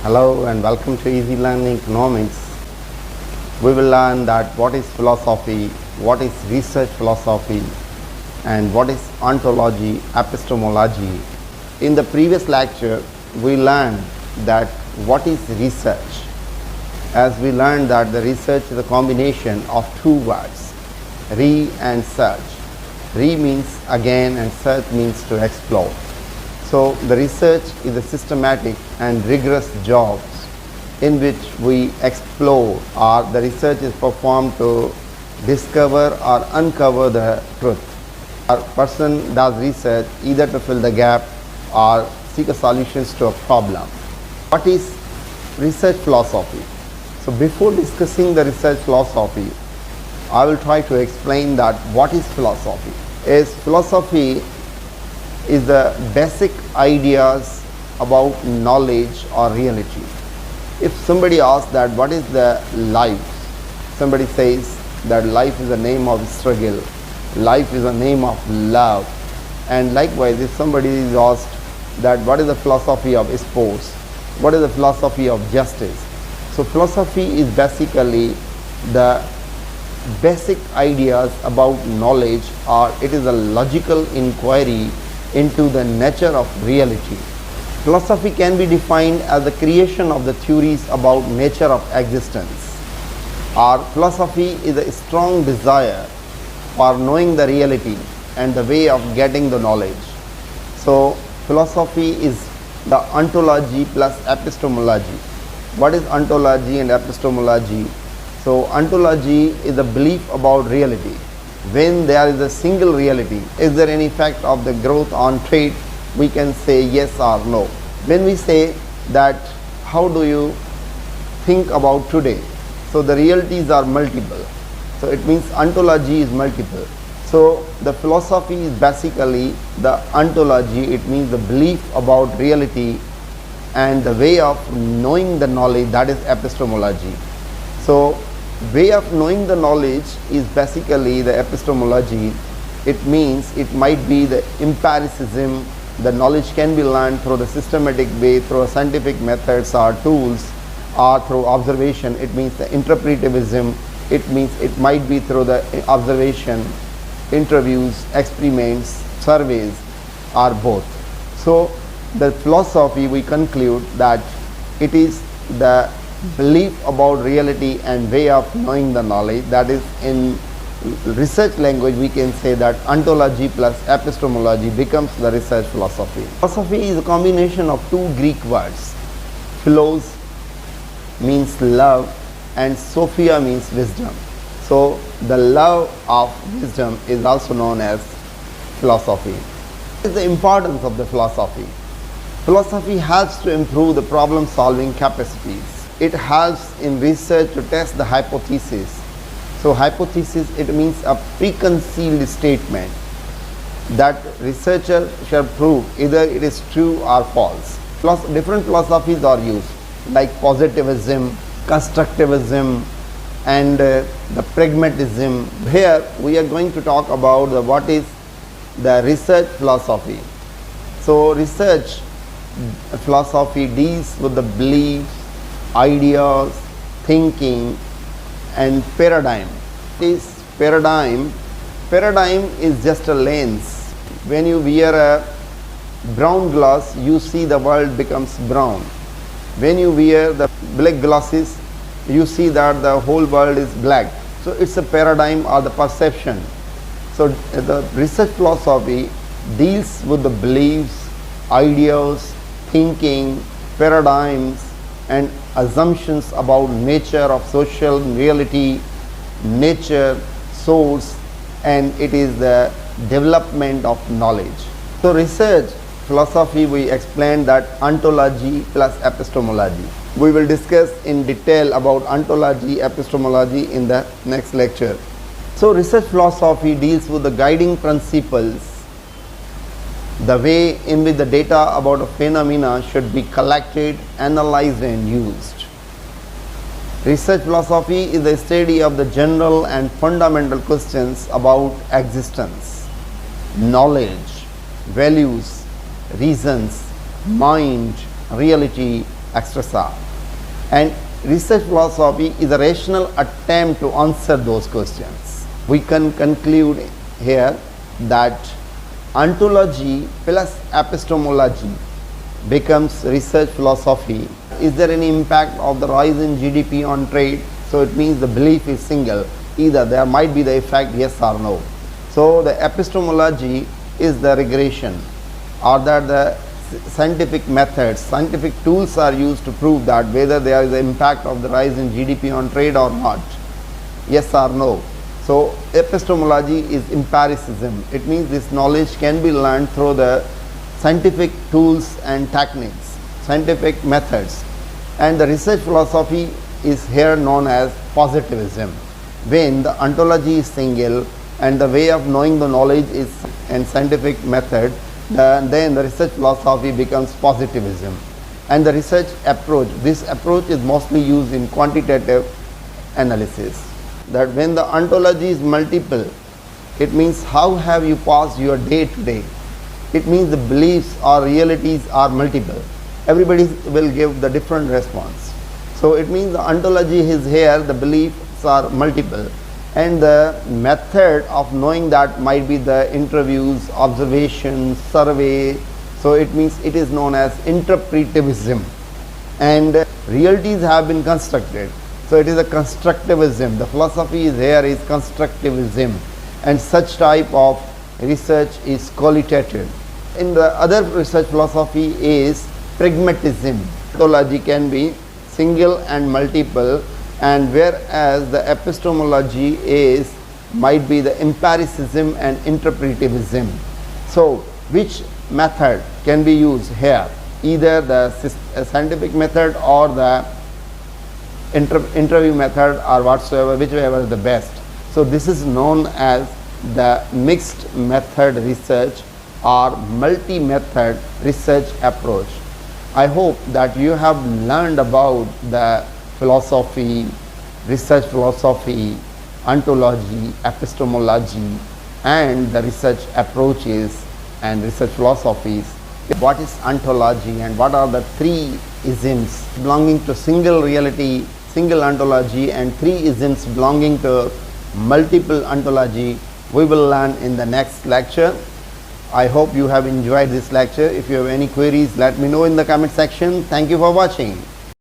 Hello and welcome to Easy Learning Economics. We will learn that what is philosophy, what is research philosophy, and what is ontology, epistemology. In the previous lecture, we learned that what is research. As we learned that the research is a combination of two words, re and search. Re means again and search means to explore. So the research is a systematic and rigorous jobs in which we explore, or the research is performed to discover or uncover the truth. A person does research either to fill the gap or seek a solutions to a problem. What is research philosophy? So before discussing the research philosophy, I will try to explain that what is philosophy. Philosophy is the basic ideas about knowledge or reality. If somebody asks that what is the life, somebody says that life is the name of struggle, life is the name of love, and likewise if somebody is asked that what is the philosophy of sports, what is the philosophy of justice. So philosophy is basically the basic ideas about knowledge, or it is a logical inquiry into the nature of reality. Philosophy can be defined as the creation of the theories about nature of existence. Our philosophy is a strong desire for knowing the reality and the way of getting the knowledge. So philosophy is the ontology plus epistemology. What is ontology and epistemology? So ontology is the belief about reality. When there is a single reality, is there any fact of the growth on trade? We can say yes or no. When we say that how do you think about today? So the realities are multiple. So it means ontology is multiple. So the philosophy is basically the ontology. It means the belief about reality and the way of knowing the knowledge, that is epistemology. So way of knowing the knowledge is basically the epistemology. It means it might be the empiricism. The knowledge can be learned through the systematic way, through scientific methods or tools, or through observation. It means the interpretivism. It means it might be through the observation, interviews, experiments, surveys, or both. So the philosophy, we conclude that it is the belief about reality and way of knowing the knowledge. That is, in research language we can say that ontology plus epistemology becomes the research philosophy. Philosophy is a combination of two Greek words. Philos means love and sophia means wisdom. So the love of wisdom is also known as philosophy. What is the importance of the philosophy? Philosophy helps to improve the problem solving capacities. It helps in research to test the hypothesis. So hypothesis, it means a preconceived statement that researcher shall prove either it is true or false. Different philosophies are used like Positivism, Constructivism, and the Pragmatism. Here we are going to talk about what is the research philosophy. So research philosophy deals with the beliefs, ideas, thinking, and paradigm. This paradigm is just a lens. When you wear a brown glass, you see the world becomes brown. When you wear the black glasses, you see that the whole world is black. So it's a paradigm or the perception. So the research philosophy deals with the beliefs, ideas, thinking, paradigms, and assumptions about nature of social reality, nature, source, and it is the development of knowledge. So research philosophy, we explained that ontology plus epistemology. We will discuss in detail about ontology, epistemology in the next lecture. So research philosophy deals with the guiding principles, the way in which the data about a phenomena should be collected, analyzed, and used. Research philosophy is the study of the general and fundamental questions about existence, knowledge, values, reasons, mind, reality, etc. And research philosophy is a rational attempt to answer those questions. We can conclude here that ontology plus epistemology becomes research philosophy. Is there any impact of the rise in GDP on trade? So it means the belief is single. Either there might be the effect, yes or no. So the epistemology is the regression, or that the scientific methods, scientific tools are used to prove that whether there is an impact of the rise in GDP on trade or not, yes or no. So epistemology is empiricism. It means this knowledge can be learned through the scientific tools and techniques, scientific methods. And the research philosophy is here known as positivism. When the ontology is single and the way of knowing the knowledge is and scientific method, then the research philosophy becomes positivism. And the research approach, this approach is mostly used in quantitative analysis. That when the ontology is multiple, it means how have you passed your day today. It means the beliefs or realities are multiple. Everybody will give the different response. So it means the ontology is here, the beliefs are multiple. And the method of knowing that might be the interviews, observations, survey. So it means it is known as interpretivism. And realities have been constructed. So it is a constructivism. The philosophy is here is constructivism. And such type of research is qualitative. In the other research philosophy is pragmatism. Ontology can be single and multiple, and whereas the epistemology is might be the empiricism and interpretivism. So which method can be used here? Either the scientific method or the interview method or whatsoever, whichever is the best. So this is known as the mixed method research or multi-method research approach. I hope that you have learned about the philosophy, research philosophy, ontology, epistemology, and the research approaches and research philosophies. What is ontology and what are the three isms belonging to single reality, single ontology, and three isms belonging to multiple ontology, we will learn in the next lecture. I hope you have enjoyed this lecture. If you have any queries, let me know in the comment section. Thank you for watching.